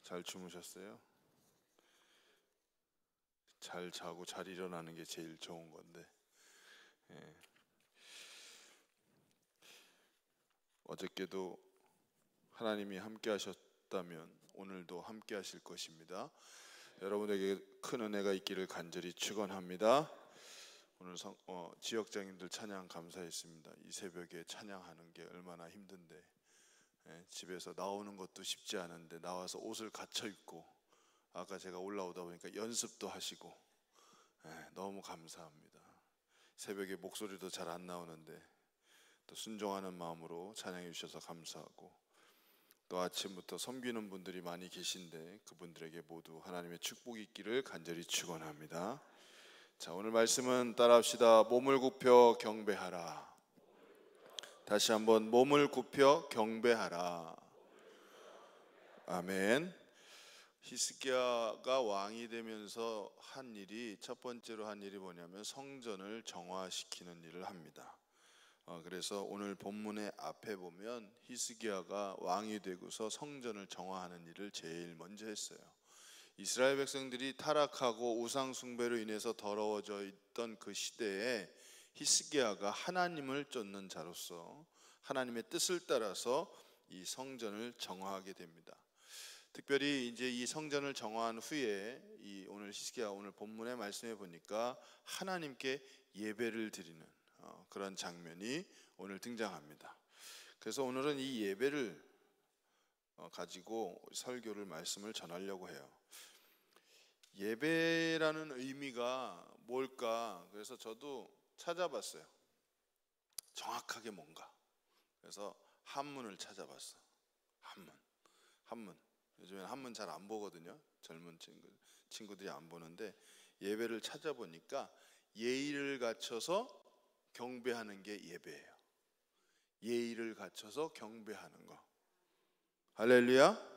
잘 주무셨어요? 잘 자고 잘 일어나는 게 제일 좋은 건데, 어저께도 하나님이 함께 하셨다면 오늘도 함께 하실 것입니다. 여러분에게 큰 은혜가 있기를 간절히 축원합니다. 오늘 지역장님들 찬양 감사했습니다. 이 새벽에 찬양하는 게 얼마나 힘든데, 집에서 나오는 것도 쉽지 않은데 나와서 옷을 갖춰 입고, 아까 제가 올라오다 보니까 연습도 하시고, 너무 감사합니다. 새벽에 목소리도 잘 안 나오는데 또 순종하는 마음으로 찬양해 주셔서 감사하고, 또 아침부터 섬기는 분들이 많이 계신데 그분들에게 모두 하나님의 축복이 있기를 간절히 축원합니다. 자, 오늘 말씀은 따라합시다. 몸을 굽혀 경배하라. 다시 한번 몸을 굽혀 경배하라. 아멘. 히스기야가 왕이 되면서 한 일이, 첫 번째로 한 일이 뭐냐면 성전을 정화시키는 일을 합니다. 그래서 오늘 본문의 앞에 보면 히스기야가 왕이 되고서 성전을 정화하는 일을 제일 먼저 했어요. 이스라엘 백성들이 타락하고 우상 숭배로 인해서 더러워져 있던 그 시대에 히스기야가 하나님을 쫓는 자로서 하나님의 뜻을 따라서 이 성전을 정화하게 됩니다. 특별히 이제 이 성전을 정화한 후에 이 오늘 히스기야 오늘 본문의 말씀에 보니까 하나님께 예배를 드리는 그런 장면이 오늘 등장합니다. 그래서 오늘은 이 예배를 가지고 설교를 말씀을 전하려고 해요. 예배라는 의미가 뭘까? 그래서 저도 찾아봤어요. 정확하게 뭔가. 그래서 한문을 찾아봤어. 한문. 요즘에는 한문 잘 안 보거든요. 젊은 친구들이 안 보는데, 예배를 찾아보니까 예의를 갖춰서 경배하는 게 예배예요. 예의를 갖춰서 경배하는 거. 할렐루야.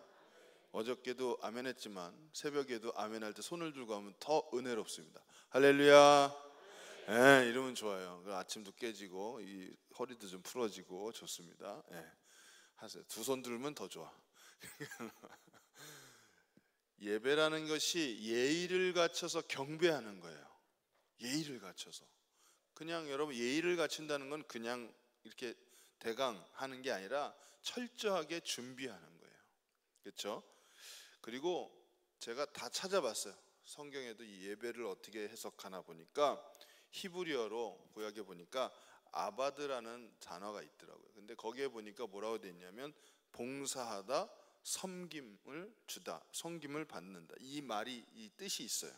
어저께도 아멘 했지만 새벽에도 아멘 할 때 손을 들고 하면 더 은혜롭습니다. 할렐루야. 이러면 좋아요. 아침도 깨지고 이 허리도 좀 풀어지고 좋습니다. 하세요. 두 손 들면 더 좋아. 예배라는 것이 예의를 갖춰서 경배하는 거예요. 예의를 갖춰서. 그냥 여러분, 예의를 갖춘다는 건 그냥 이렇게 대강 하는 게 아니라 철저하게 준비하는 거예요. 그렇죠? 그리고 제가 다 찾아봤어요. 성경에도 이 예배를 어떻게 해석하나 보니까 히브리어로 구약에 보니까 아바드라는 단어가 있더라고요. 근데 거기에 보니까 뭐라고 돼 있냐면 봉사하다, 섬김을 주다, 섬김을 받는다, 이 말이, 이 뜻이 있어요.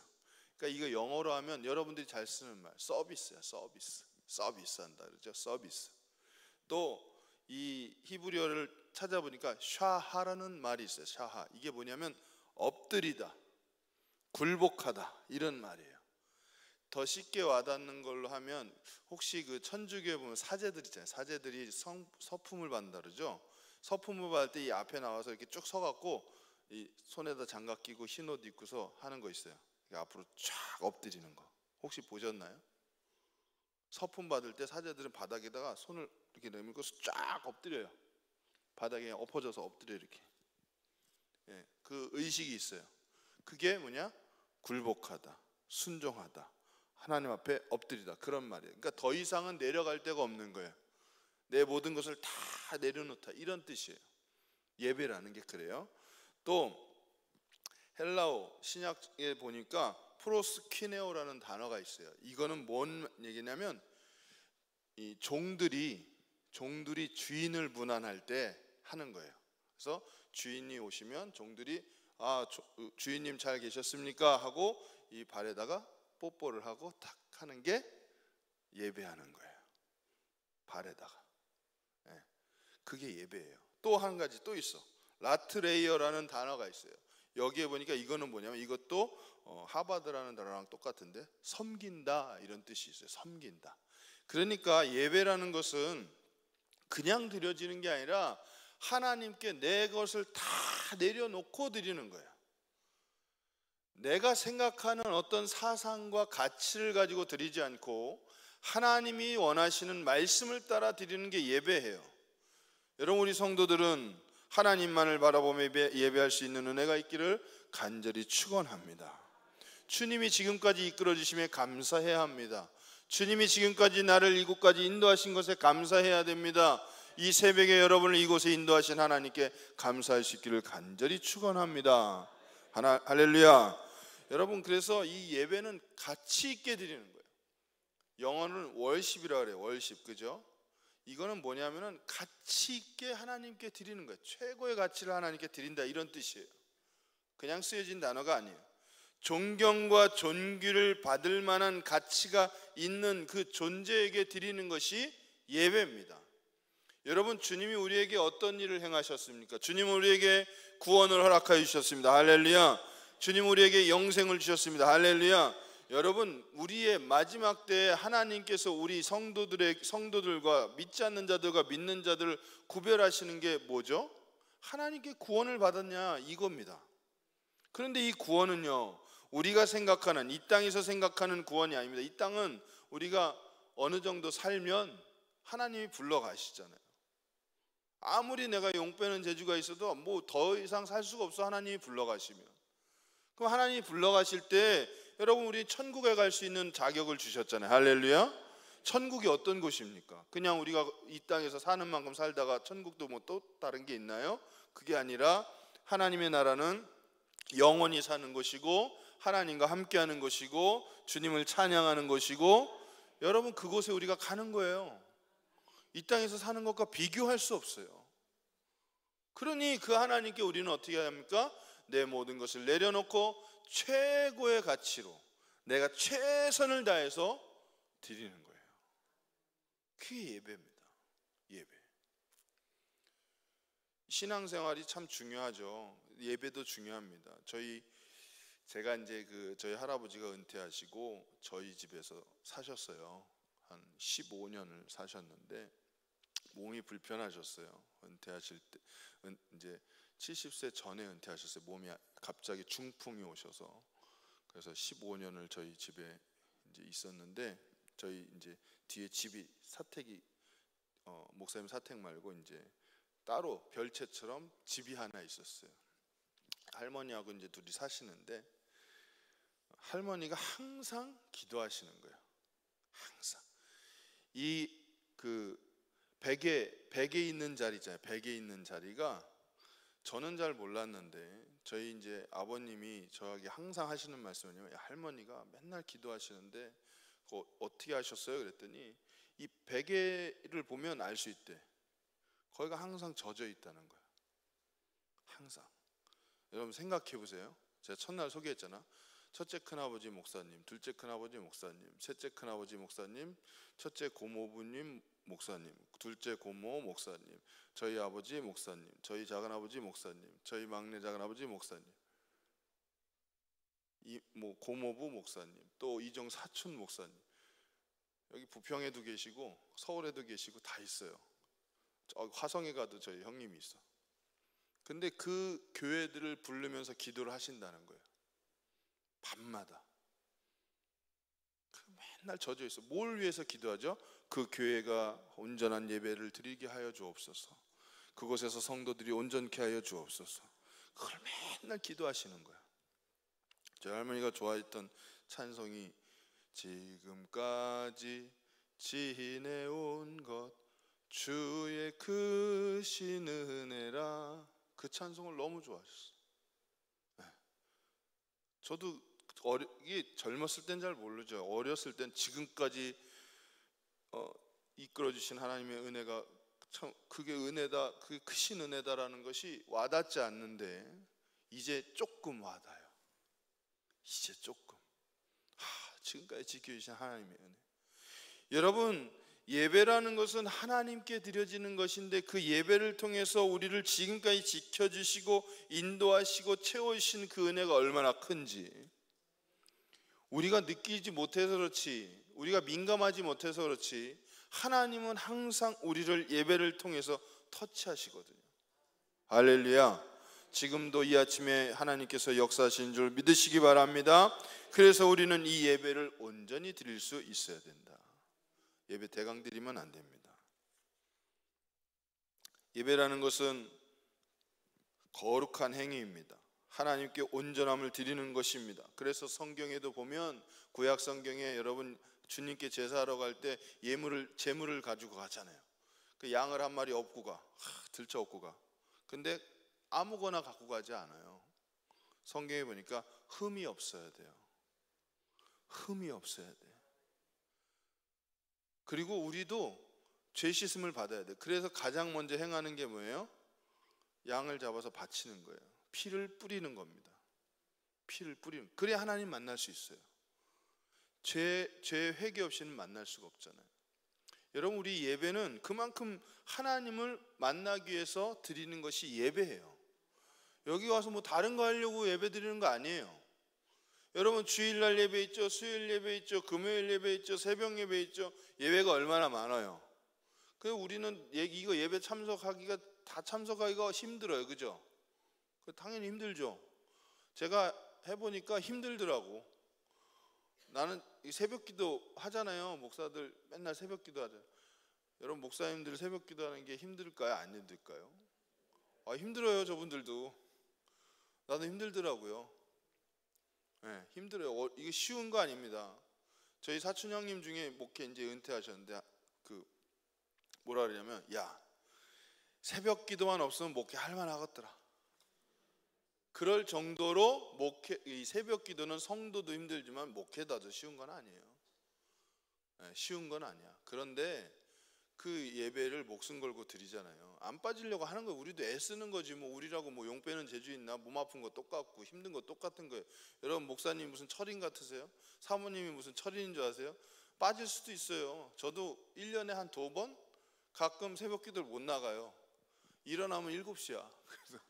그러니까 이거 영어로 하면 여러분들이 잘 쓰는 말, 서비스야. 서비스 한다 그러죠. 서비스. 또 이 히브리어를 찾아보니까 샤하라는 말이 있어요. 샤하. 이게 뭐냐면 엎드리다, 굴복하다, 이런 말이에요. 더 쉽게 와닿는 걸로 하면, 혹시 그 천주교에 보면 사제들 있잖아요. 사제들이 서품을 받는다 그러죠. 서품을 받을 때 이 앞에 나와서 이렇게 쭉 서갖고 이 손에다 장갑 끼고 흰 옷 입고서 하는 거 있어요. 앞으로 쫙 엎드리는 거. 혹시 보셨나요? 서품 받을 때 사제들은 바닥에다가 손을 이렇게 내밀고 쫙 엎드려요. 바닥에 엎어져서 엎드려 이렇게. 그 의식이 있어요. 그게 뭐냐? 굴복하다, 순종하다, 하나님 앞에 엎드리다, 그런 말이에요. 그러니까 더 이상은 내려갈 데가 없는 거예요. 내 모든 것을 다 내려놓다, 이런 뜻이에요. 예배라는 게 그래요. 또 헬라어 신약에 보니까 프로스키네오라는 단어가 있어요. 이거는 뭔 얘기냐면 이 종들이 주인을 문안할 때 하는 거예요. 그래서 주인이 오시면 종들이 주인님 잘 계셨습니까? 하고 이 발에다가 뽀뽀를 하고 탁 하는 게 예배하는 거예요. 발에다가. 그게 예배예요. 또 한 가지 또 있어. 라트레이어라는 단어가 있어요. 여기에 보니까 이거는 뭐냐면, 이것도 하바드라는 단어랑 똑같은데 섬긴다, 이런 뜻이 있어요. 섬긴다. 그러니까 예배라는 것은 그냥 드려지는 게 아니라 하나님께 내 것을 다 내려놓고 드리는 거예요. 내가 생각하는 어떤 사상과 가치를 가지고 드리지 않고 하나님이 원하시는 말씀을 따라 드리는 게 예배예요. 여러분, 우리 성도들은 하나님만을 바라보며 예배할 수 있는 은혜가 있기를 간절히 축원합니다. 주님이 지금까지 이끌어 주심에 감사해야 합니다. 주님이 지금까지 나를 이곳까지 인도하신 것에 감사해야 됩니다. 이 새벽에 여러분을 이곳에 인도하신 하나님께 감사할 수 있기를 간절히 축원합니다. 할렐루야. 여러분, 그래서 이 예배는 가치 있게 드리는 거예요. 영어는 월십이라 그래요. 월십, 그죠? 이거는 뭐냐면은 가치 있게 하나님께 드리는 거예요. 최고의 가치를 하나님께 드린다, 이런 뜻이에요. 그냥 쓰여진 단어가 아니에요. 존경과 존귀를 받을 만한 가치가 있는 그 존재에게 드리는 것이 예배입니다. 여러분, 주님이 우리에게 어떤 일을 행하셨습니까? 주님은 우리에게 구원을 허락하여 주셨습니다. 할렐루야. 주님은 우리에게 영생을 주셨습니다. 할렐루야. 여러분, 우리의 마지막 때에 하나님께서 우리 성도들과 믿지 않는 자들과 믿는 자들을 구별하시는 게 뭐죠? 하나님께 구원을 받았냐, 이겁니다. 그런데 이 구원은요, 우리가 생각하는, 이 땅에서 생각하는 구원이 아닙니다. 이 땅은 우리가 어느 정도 살면 하나님이 불러가시잖아요. 아무리 내가 용 빼는 재주가 있어도 뭐 더 이상 살 수가 없어, 하나님이 불러가시면. 그럼 하나님이 불러가실 때 여러분, 우리 천국에 갈 수 있는 자격을 주셨잖아요. 할렐루야. 천국이 어떤 곳입니까? 그냥 우리가 이 땅에서 사는 만큼 살다가 천국도 뭐 또 다른 게 있나요? 그게 아니라 하나님의 나라는 영원히 사는 것이고 하나님과 함께하는 것이고 주님을 찬양하는 것이고, 여러분, 그곳에 우리가 가는 거예요. 이 땅에서 사는 것과 비교할 수 없어요. 그러니 그 하나님께 우리는 어떻게 해야 합니까? 내 모든 것을 내려놓고 최고의 가치로 내가 최선을 다해서 드리는 거예요. 그게 예배입니다. 예배. 신앙생활이 참 중요하죠. 예배도 중요합니다. 제가 이제 저희 할아버지가 은퇴하시고 저희 집에서 사셨어요. 한 15년을 사셨는데 몸이 불편하셨어요. 은퇴하실 때 이제 70세 전에 은퇴하셨어요. 몸이 갑자기 중풍이 오셔서. 그래서 15년을 저희 집에 이제 있었는데, 저희 이제 뒤에 집이 사택이 목사님 사택 말고 이제 따로 별채처럼 집이 하나 있었어요. 할머니하고 이제 둘이 사시는데 할머니가 항상 기도하시는 거예요. 항상. 이 베개 있는 자리잖아요. 베개 있는 자리가, 저는 잘 몰랐는데 저희 이제 아버님이 저에게 항상 하시는 말씀은요, 할머니가 맨날 기도하시는데 그거 어떻게 하셨어요? 그랬더니 이 베개를 보면 알 수 있대. 거기가 항상 젖어 있다는 거예요. 항상. 여러분 생각해 보세요. 제가 첫날 소개했잖아. 첫째 큰아버지 목사님, 둘째 큰아버지 목사님, 셋째 큰아버지 목사님, 첫째 고모부님 목사님, 둘째 고모 목사님, 저희 아버지 목사님, 저희 작은아버지 목사님, 저희 막내 작은아버지 목사님, 고모부 목사님, 또 이종 사촌 목사님, 여기 부평에도 계시고 서울에도 계시고 다 있어요. 화성에 가도 저희 형님이 있어. 근데 그 교회들을 부르면서 기도를 하신다는 거예요. 밤마다. 맨날 젖어 있어. 뭘 위해서 기도하죠? 그 교회가 온전한 예배를 드리게 하여 주옵소서. 그곳에서 성도들이 온전케 하여 주옵소서. 그걸 맨날 기도하시는 거야. 저희 할머니가 좋아했던 찬송이 지금까지 지내온 것 주의 크신 은혜라. 그 찬송을 너무 좋아하셨어요. 네. 저도 이게 젊었을 땐 잘 모르죠. 어렸을 땐 지금까지 이끌어주신 하나님의 은혜가 참, 그게 은혜다, 그게 크신 은혜다라는 것이 와닿지 않는데 이제 조금 와닿아요. 이제 조금. 지금까지 지켜주신 하나님의 은혜. 여러분, 예배라는 것은 하나님께 드려지는 것인데 그 예배를 통해서 우리를 지금까지 지켜주시고 인도하시고 채워주신 그 은혜가 얼마나 큰지 우리가 느끼지 못해서 그렇지, 우리가 민감하지 못해서 그렇지, 하나님은 항상 우리를 예배를 통해서 터치하시거든요. 할렐루야. 지금도 이 아침에 하나님께서 역사하신 줄 믿으시기 바랍니다. 그래서 우리는 이 예배를 온전히 드릴 수 있어야 된다. 예배 대강 드리면 안 됩니다. 예배라는 것은 거룩한 행위입니다. 하나님께 온전함을 드리는 것입니다. 그래서 성경에도 보면 구약 성경에 여러분 주님께 제사하러 갈 때 제물을 가지고 가잖아요. 그 양을 한 마리 업고 가, 들쳐 업고 가. 근데 아무거나 갖고 가지 않아요. 성경에 보니까 흠이 없어야 돼요. 흠이 없어야 돼. 그리고 우리도 죄 씻음을 받아야 돼. 그래서 가장 먼저 행하는 게 뭐예요? 양을 잡아서 바치는 거예요. 피를 뿌리는 겁니다. 피를 뿌리는. 그래야 하나님 만날 수 있어요. 죄 회개 없이는 만날 수가 없잖아요. 여러분, 우리 예배는 그만큼 하나님을 만나기 위해서 드리는 것이 예배예요. 여기 와서 뭐 다른 거 하려고 예배 드리는 거 아니에요. 여러분, 주일날 예배 있죠, 수요일 예배 있죠, 금요일 예배 있죠, 새벽 예배 있죠. 예배가 얼마나 많아요. 그래서 우리는 이거 예배 다 참석하기가 힘들어요. 그죠? 당연히 힘들죠. 제가 해보니까 힘들더라고. 나는 새벽 기도 하잖아요. 목사들 맨날 새벽 기도 하잖아요. 여러분, 목사님들 새벽 기도하는 게 힘들까요? 안 힘들까요? 힘들어요. 저분들도. 나도 힘들더라고요. 네, 힘들어요. 이게 쉬운 거 아닙니다. 저희 사촌 형님 중에 목회 이제 은퇴하셨는데 뭐라 그러냐면, 야, 새벽 기도만 없으면 목회 할만하겠더라. 그럴 정도로 이 새벽 기도는 성도도 힘들지만 목회도 쉬운 건 아니에요. 네, 쉬운 건 아니야. 그런데 그 예배를 목숨 걸고 드리잖아요. 안 빠지려고 하는 거예요. 우리도 애쓰는 거지. 뭐 우리라고 뭐 용 빼는 재주 있나? 몸 아픈 거 똑같고 힘든 거 똑같은 거예요. 여러분, 목사님 무슨 철인 같으세요? 사모님이 무슨 철인인 줄 아세요? 빠질 수도 있어요. 저도 1년에 한 2번 가끔 새벽 기도를 못 나가요. 일어나면 7시야. 그래서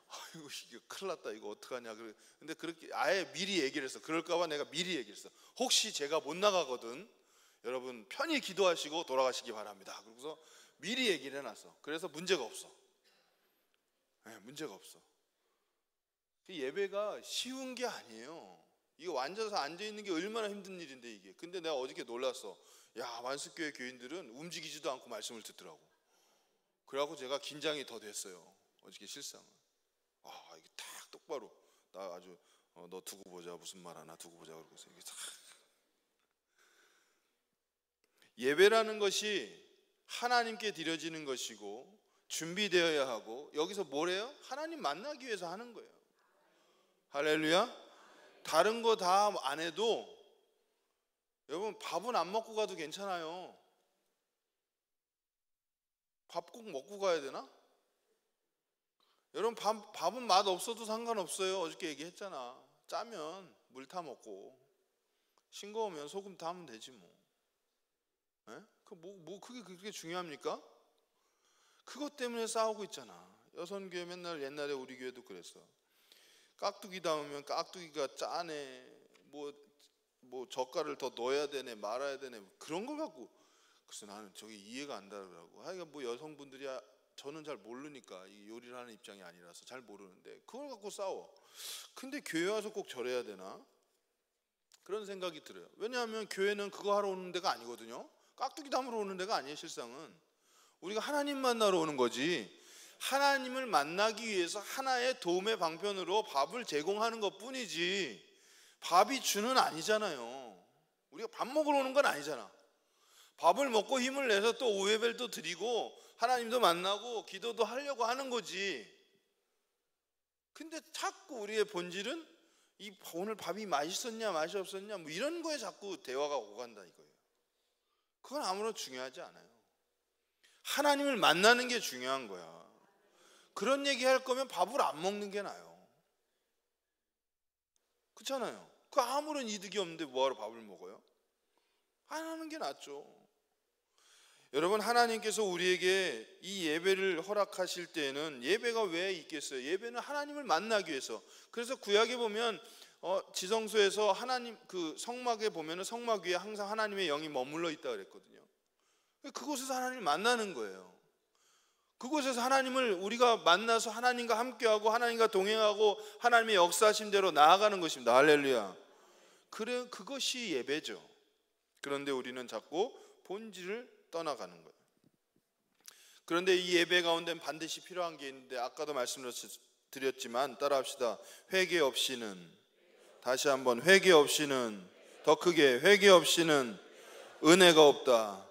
아이고, 이게 큰일 났다. 이거 어떡하냐. 근데 그렇게 아예 미리 얘기를 했어. 그럴까봐 내가 미리 얘기를 했어. 혹시 제가 못 나가거든, 여러분 편히 기도하시고 돌아가시기 바랍니다. 그래서 미리 얘기를 해놨어. 그래서 문제가 없어. 네, 문제가 없어. 예배가 쉬운 게 아니에요. 이거 앉아서 앉아있는 게 얼마나 힘든 일인데 이게. 근데 내가 어저께 놀랐어. 야, 완숙교회 교인들은 움직이지도 않고 말씀을 듣더라고. 그래갖고 제가 긴장이 더 됐어요. 어저께 실상은. 이게 딱 똑바로 나 아주 너 두고 보자, 무슨 말 하나 두고 보자 그러고서 이게 딱. 예배라는 것이 하나님께 드려지는 것이고 준비되어야 하고, 여기서 뭐래요? 하나님 만나기 위해서 하는 거예요. 할렐루야. 다른 거 다 안 해도 여러분, 밥은 안 먹고 가도 괜찮아요. 밥 꼭 먹고 가야 되나? 여러분, 밥은 맛 없어도 상관없어요. 어저께 얘기했잖아. 짜면 물 타 먹고, 싱거우면 소금 타면 되지 뭐. 네? 그게 그렇게 중요합니까? 그것 때문에 싸우고 있잖아. 여선교회 맨날 옛날에 우리 교회도 그랬어. 깍두기 담으면 깍두기가 짜네, 뭐 젓갈을 더 넣어야 되네, 말아야 되네, 그런 걸 갖고. 그래서 나는 저게 이해가 안 되더라고. 하여간 뭐 여성분들이, 저는 잘 모르니까, 이 요리를 하는 입장이 아니라서 잘 모르는데 그걸 갖고 싸워. 근데 교회 와서 꼭 저래야 되나? 그런 생각이 들어요. 왜냐하면 교회는 그거 하러 오는 데가 아니거든요. 깍두기 담으러 오는 데가 아니에요. 실상은 우리가 하나님 만나러 오는 거지. 하나님을 만나기 위해서 하나의 도움의 방편으로 밥을 제공하는 것 뿐이지, 밥이 주는 아니잖아요. 우리가 밥 먹으러 오는 건 아니잖아. 밥을 먹고 힘을 내서 또 오예배도 드리고 하나님도 만나고 기도도 하려고 하는 거지. 근데 자꾸 우리의 본질은 오늘 밥이 맛있었냐 맛이 없었냐 뭐 이런 거에 자꾸 대화가 오간다 이거예요. 그건 아무런 중요하지 않아요. 하나님을 만나는 게 중요한 거야. 그런 얘기 할 거면 밥을 안 먹는 게 나아요. 그렇잖아요. 그 아무런 이득이 없는데 뭐하러 밥을 먹어요? 안 하는 게 낫죠. 여러분, 하나님께서 우리에게 이 예배를 허락하실 때에는 예배가 왜 있겠어요? 예배는 하나님을 만나기 위해서. 그래서 구약에 보면 지성소에서 하나님 그 성막에 보면은 성막 위에 항상 하나님의 영이 머물러 있다 그랬거든요. 그곳에서 하나님을 만나는 거예요. 그곳에서 하나님을 우리가 만나서 하나님과 함께하고 하나님과 동행하고 하나님의 역사하심 대로 나아가는 것입니다. 할렐루야. 그래, 그것이 예배죠. 그런데 우리는 자꾸 본질을 떠나가는 거예요. 그런데 이 예배 가운데는 반드시 필요한 게 있는데, 아까도 드렸지만 따라합시다. 회개 없이는, 다시 한번, 회개 없이는, 더 크게, 회개 없이는 은혜가 없다.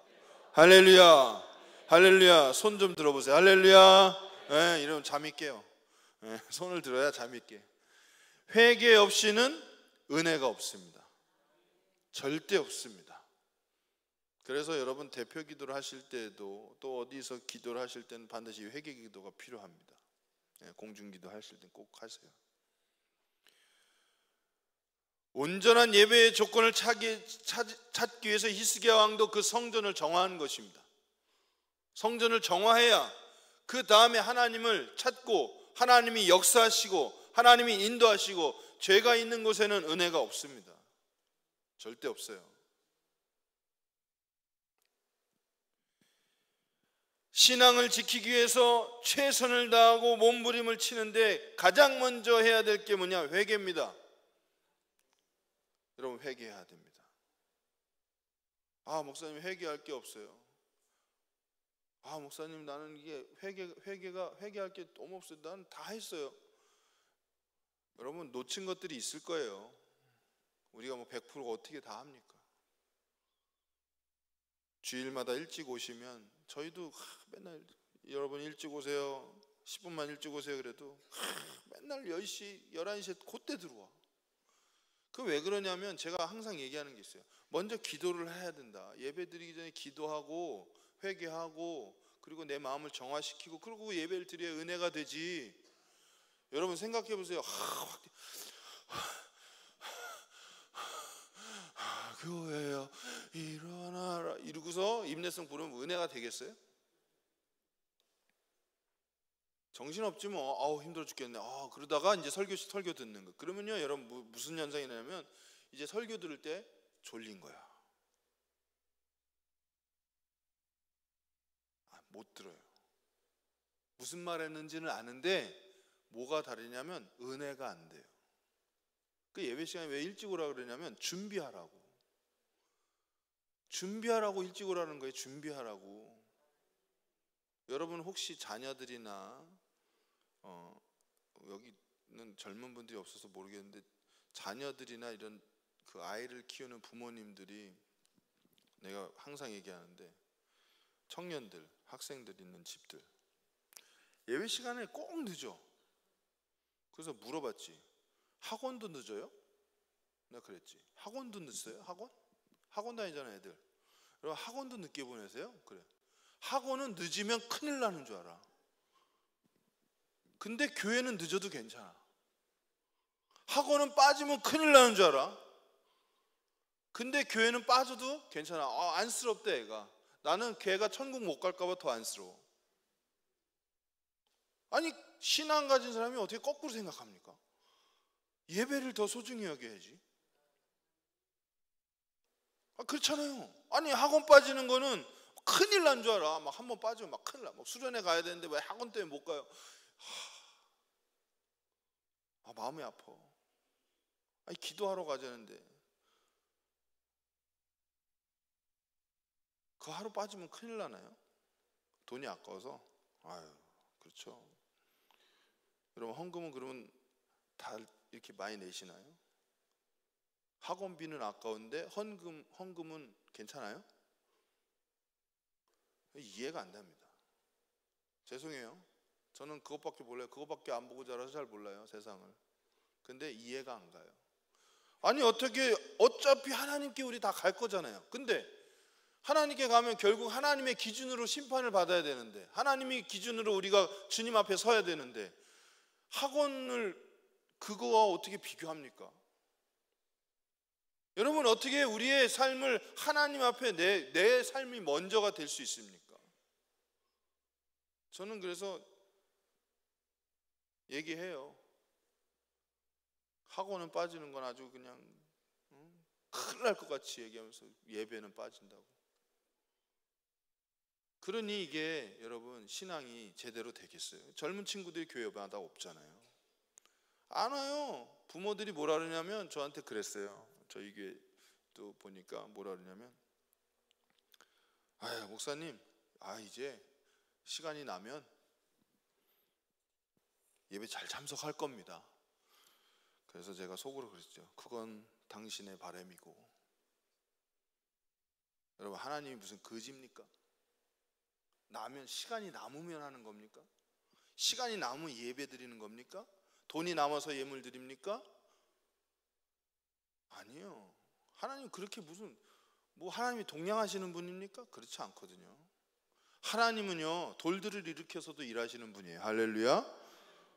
할렐루야. 할렐루야. 손 좀 들어보세요. 할렐루야. 네, 이러면 잠이 깨요. 네, 손을 들어야 잠이 깨. 회개 없이는 은혜가 없습니다. 절대 없습니다. 그래서 여러분 대표 기도를 하실 때도, 또 어디서 기도를 하실 때는 반드시 회개 기도가 필요합니다. 네, 공중 기도 하실 때 꼭 하세요. 온전한 예배의 조건을 찾기 위해서 히스기야 왕도 그 성전을 정화한 것입니다. 성전을 정화해야 그 다음에 하나님을 찾고 하나님이 역사하시고 하나님이 인도하시고, 죄가 있는 곳에는 은혜가 없습니다. 절대 없어요. 신앙을 지키기 위해서 최선을 다하고 몸부림을 치는데 가장 먼저 해야 될 게 뭐냐? 회개입니다. 여러분, 회개해야 됩니다. 아, 목사님 회개할 게 없어요. 아, 목사님 나는 이게 회개할 게 너무 없어요. 나는 다 했어요. 여러분, 놓친 것들이 있을 거예요. 우리가 뭐 100%가 어떻게 다 합니까? 주일마다 일찍 오시면 저희도 맨날 여러분 일찍 오세요, 10분만 일찍 오세요 그래도 맨날 10시, 11시에 그때 들어와. 그 왜 그러냐면 제가 항상 얘기하는 게 있어요. 먼저 기도를 해야 된다. 예배 드리기 전에 기도하고 회개하고 그리고 내 마음을 정화시키고 그리고 예배를 드려야 은혜가 되지. 여러분 생각해 보세요. 교회여 일어나라 이러고서 임내성 부르면 은혜가 되겠어요? 정신없지 뭐. 아우 힘들어 죽겠네. 그러다가 이제 설교 듣는 거. 그러면요 여러분 무슨 현상이 나냐면 이제 설교 들을 때 졸린 거야. 못 들어요. 무슨 말 했는지는 아는데 뭐가 다르냐면 은혜가 안 돼요. 그 예배 시간에 왜 일찍 오라 그러냐면 준비하라고 일찍 오라는 거예요. 준비하라고. 여러분 혹시 자녀들이나 여기는 젊은 분들이 없어서 모르겠는데 자녀들이나 이런 그 아이를 키우는 부모님들이, 내가 항상 얘기하는데 청년들, 학생들 있는 집들 예배 시간에 꼭 늦어. 그래서 물어봤지. 학원도 늦어요? 내가 그랬지. 학원도 늦어요? 학원 다니잖아 애들. 그럼 학원도 늦게 보내세요? 그래. 학원은 늦으면 큰일 나는 줄 알아. 근데 교회는 늦어도 괜찮아. 학원은 빠지면 큰일 나는 줄 알아. 근데 교회는 빠져도 괜찮아. 안쓰럽대 애가. 나는 걔가 천국 못 갈까 봐 더 안쓰러워. 아니 신앙 가진 사람이 어떻게 거꾸로 생각합니까? 예배를 더 소중히 여겨야지. 그렇잖아요. 아니 학원 빠지는 거는 큰일 난 줄 알아. 막 한 번 빠지면 막 큰일 나. 막 수련회 가야 되는데 왜 학원 때문에 못 가요? 마음이 아파. 아니 기도하러 가자는데 그 하루 빠지면 큰일 나나요? 돈이 아까워서? 그렇죠. 여러분 헌금은 그러면 다 이렇게 많이 내시나요? 학원비는 아까운데 헌금은 괜찮아요? 이해가 안 됩니다. 죄송해요. 저는 그것밖에 몰라요. 그것밖에 안 보고 자라서 잘 몰라요 세상을. 근데 이해가 안 가요. 아니 어차피 하나님께 우리 다 갈 거잖아요. 근데 하나님께 가면 결국 하나님의 기준으로 심판을 받아야 되는데, 하나님의 기준으로 우리가 주님 앞에 서야 되는데 학원을 그거와 어떻게 비교합니까? 여러분 어떻게 우리의 삶을 하나님 앞에 내 삶이 먼저가 될 수 있습니까? 저는 그래서 얘기해요. 학원은 빠지는 건 아주 그냥 큰일 날 것 같이 얘기하면서 예배는 빠진다고. 그러니 이게 여러분 신앙이 제대로 되겠어요? 젊은 친구들이 교회마다 없잖아요. 안 와요. 부모들이 뭐라 그러냐면 저한테 그랬어요. 저희 교회 또 보니까 뭐라 그러냐면 목사님 이제 시간이 나면 예배 잘 참석할 겁니다. 그래서 제가 속으로 그랬죠. 그건 당신의 바람이고. 여러분, 하나님이 무슨 거지입니까? 시간이 남으면 하는 겁니까? 시간이 남으면 예배 드리는 겁니까? 돈이 남아서 예물 드립니까? 아니요. 하나님 그렇게 하나님이 동냥하시는 분입니까? 그렇지 않거든요. 하나님은요, 돌들을 일으켜서도 일하시는 분이에요. 할렐루야.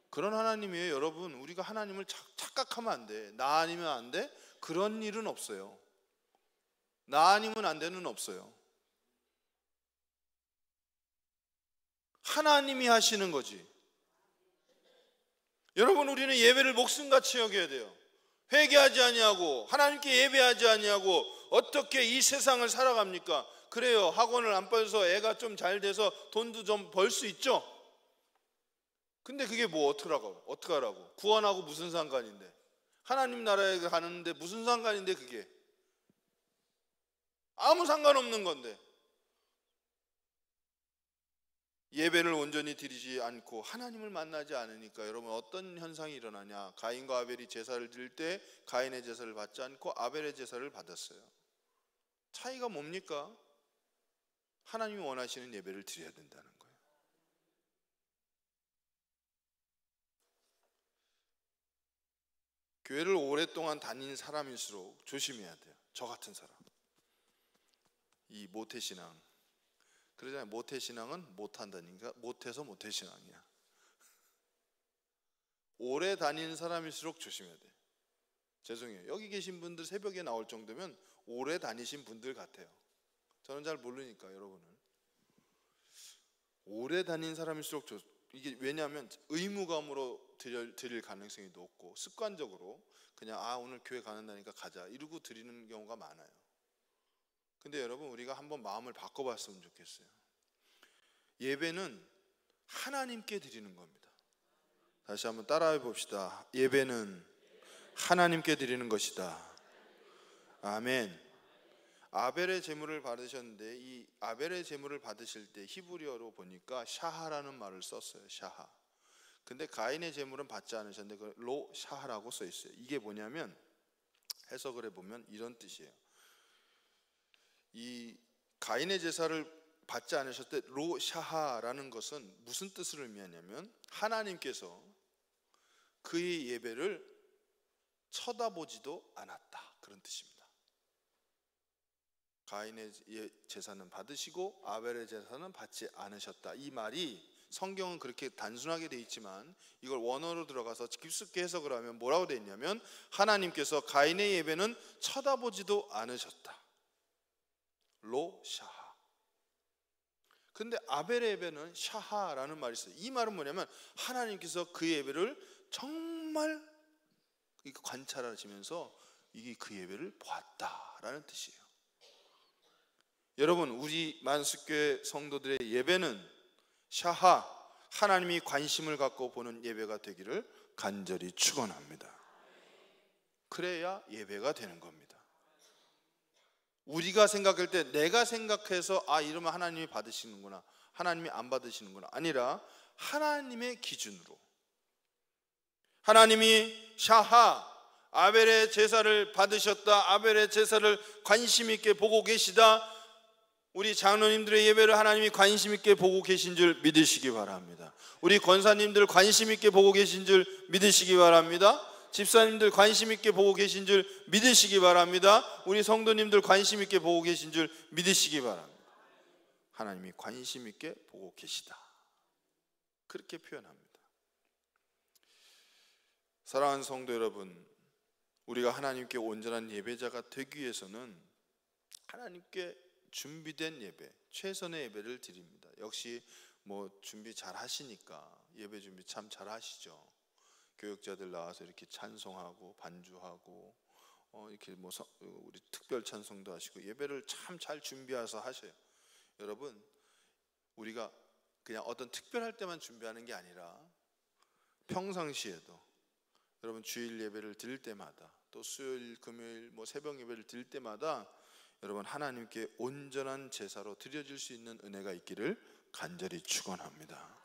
그런 하나님이에요. 여러분, 우리가 하나님을 착각하면 안 돼. 나 아니면 안 돼? 그런 일은 없어요. 나 아니면 안 되는 없어요. 하나님이 하시는 거지. 여러분, 우리는 예배를 목숨같이 여겨야 돼요. 회개하지 아니하고 하나님께 예배하지 아니하고 어떻게 이 세상을 살아갑니까? 그래요. 학원을 안 빠져서 애가 좀 잘 돼서 돈도 좀 벌 수 있죠. 근데 그게 어떡하라고? 구원하고 무슨 상관인데? 하나님 나라에 가는데 무슨 상관인데 그게? 아무 상관없는 건데. 예배를 온전히 드리지 않고 하나님을 만나지 않으니까 여러분 어떤 현상이 일어나냐? 가인과 아벨이 제사를 드릴 때 가인의 제사를 받지 않고 아벨의 제사를 받았어요. 차이가 뭡니까? 하나님이 원하시는 예배를 드려야 된다는 거예요. 교회를 오랫동안 다닌 사람일수록 조심해야 돼요. 저 같은 사람. 이 모태신앙. 그러잖아요. 모태신앙은 못한다니까. 못해서 모태신앙이야. 오래 다니는 사람일수록 조심해야 돼. 죄송해요. 여기 계신 분들 새벽에 나올 정도면 오래 다니신 분들 같아요. 저는 잘 모르니까 여러분은. 오래 다닌 사람일수록 이게 왜냐하면 의무감으로 드릴 가능성이 높고 습관적으로 그냥 오늘 교회 가는다니까 가자 이러고 드리는 경우가 많아요. 근데 여러분, 우리가 한번 마음을 바꿔봤으면 좋겠어요. 예배는 하나님께 드리는 겁니다. 다시 한번 따라해 봅시다. 예배는 하나님께 드리는 것이다. 아멘. 아벨의 제물을 받으셨는데 이 아벨의 제물을 받으실 때 히브리어로 보니까 샤하라는 말을 썼어요. 샤하. 근데 가인의 제물은 받지 않으셨는데 로 샤하라고 써 있어요. 이게 뭐냐면 해석을 해보면 이런 뜻이에요. 이 가인의 제사를 받지 않으셨을 때 로 샤하라는 것은 무슨 뜻을 의미하냐면 하나님께서 그의 예배를 쳐다보지도 않았다, 그런 뜻입니다. 가인의 제사는 받으시고 아벨의 제사는 받지 않으셨다. 이 말이 성경은 그렇게 단순하게 되어 있지만 이걸 원어로 들어가서 깊숙이 해석을 하면 뭐라고 되어 있냐면 하나님께서 가인의 예배는 쳐다보지도 않으셨다. 로 샤하. 근데 아벨의 예배는 샤하라는 말이 있어요. 이 말은 뭐냐면 하나님께서 그 예배를 정말 관찰하시면서 이게 그 예배를 보았다라는 뜻이에요. 여러분, 우리 만숙교회 성도들의 예배는 샤하, 하나님이 관심을 갖고 보는 예배가 되기를 간절히 축원합니다. 그래야 예배가 되는 겁니다. 우리가 생각할 때 내가 생각해서 이러면 하나님이 받으시는구나, 하나님이 안 받으시는구나 아니라 하나님의 기준으로 하나님이 샤하, 아벨의 제사를 받으셨다, 아벨의 제사를 관심 있게 보고 계시다, 우리 장로님들의 예배를 하나님이 관심 있게 보고 계신 줄 믿으시기 바랍니다. 우리 권사님들 관심 있게 보고 계신 줄 믿으시기 바랍니다. 집사님들 관심 있게 보고 계신 줄 믿으시기 바랍니다. 우리 성도님들 관심 있게 보고 계신 줄 믿으시기 바랍니다. 하나님이 관심 있게 보고 계시다, 그렇게 표현합니다. 사랑하는 성도 여러분, 우리가 하나님께 온전한 예배자가 되기 위해서는 하나님께 준비된 예배, 최선의 예배를 드립니다. 역시 준비 잘 하시니까 예배 준비 참 잘 하시죠. 교육자들 나와서 이렇게 찬송하고 반주하고 이렇게 우리 특별 찬송도 하시고 예배를 참 잘 준비해서 하셔요. 여러분, 우리가 그냥 어떤 특별할 때만 준비하는 게 아니라 평상시에도 여러분 주일 예배를 드릴 때마다 또 수요일, 금요일 새벽 예배를 드릴 때마다 여러분 하나님께 온전한 제사로 드려질 수 있는 은혜가 있기를 간절히 축원합니다.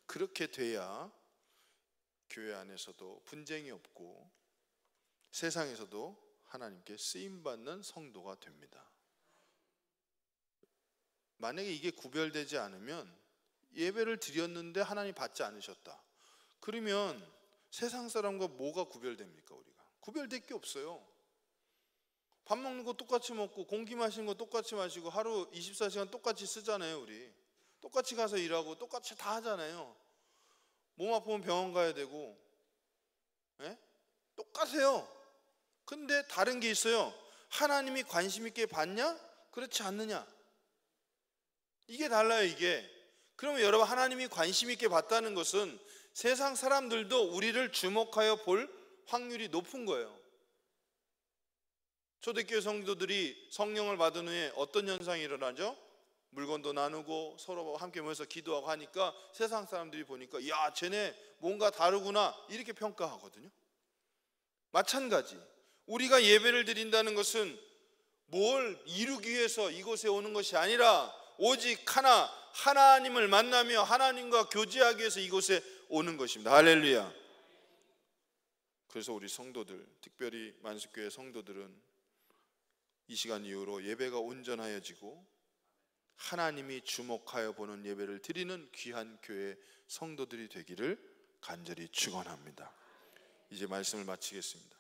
그렇게 돼야 교회 안에서도 분쟁이 없고 세상에서도 하나님께 쓰임받는 성도가 됩니다. 만약에 이게 구별되지 않으면 예배를 드렸는데 하나님 받지 않으셨다, 그러면 세상 사람과 뭐가 구별됩니까? 우리가 구별될 게 없어요. 밥 먹는 거 똑같이 먹고 공기 마시는 거 똑같이 마시고 하루 24시간 똑같이 쓰잖아요. 우리 똑같이 가서 일하고 똑같이 다 하잖아요. 몸 아프면 병원 가야 되고, 예? 똑같아요. 근데 다른 게 있어요. 하나님이 관심 있게 봤냐? 그렇지 않느냐? 이게 달라요, 이게. 그러면 여러분, 하나님이 관심 있게 봤다는 것은 세상 사람들도 우리를 주목하여 볼 확률이 높은 거예요. 초대교회 성도들이 성령을 받은 후에 어떤 현상이 일어나죠? 물건도 나누고 서로 함께 모여서 기도하고 하니까 세상 사람들이 보니까 야, 쟤네 뭔가 다르구나, 이렇게 평가하거든요. 마찬가지, 우리가 예배를 드린다는 것은 뭘 이루기 위해서 이곳에 오는 것이 아니라 오직 하나님을 만나며 하나님과 교제하기 위해서 이곳에 오는 것입니다. 할렐루야. 그래서 우리 성도들, 특별히 만수교회 성도들은 이 시간 이후로 예배가 온전하여지고 하나님이 주목하여 보는 예배를 드리는 귀한 교회 성도들이 되기를 간절히 축원합니다. 이제 말씀을 마치겠습니다.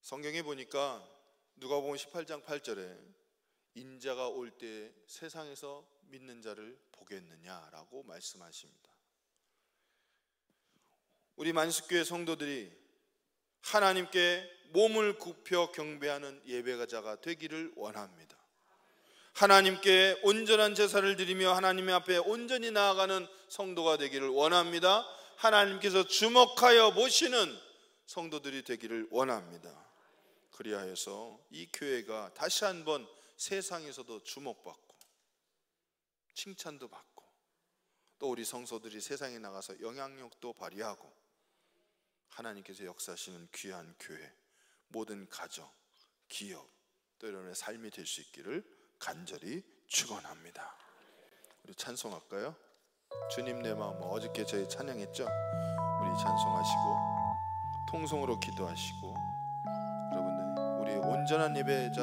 성경에 보니까 누가복음 18장 8절에 인자가 올 때 세상에서 믿는 자를 보겠느냐라고 말씀하십니다. 우리 만수교회 성도들이 하나님께 몸을 굽혀 경배하는 예배자가 되기를 원합니다. 하나님께 온전한 제사를 드리며 하나님 앞에 온전히 나아가는 성도가 되기를 원합니다. 하나님께서 주목하여 보시는 성도들이 되기를 원합니다. 그리하여서 이 교회가 다시 한번 세상에서도 주목받고 칭찬도 받고 또 우리 성도들이 세상에 나가서 영향력도 발휘하고 하나님께서 역사하시는 귀한 교회, 모든 가정, 기업, 또 이런 삶이 될 수 있기를 간절히 축원합니다. 우리 찬송할까요? 주님 내 마음. 어저께 저희 찬양했죠? 우리 찬송하시고 통성으로 기도하시고, 여러분들 우리 온전한 예배자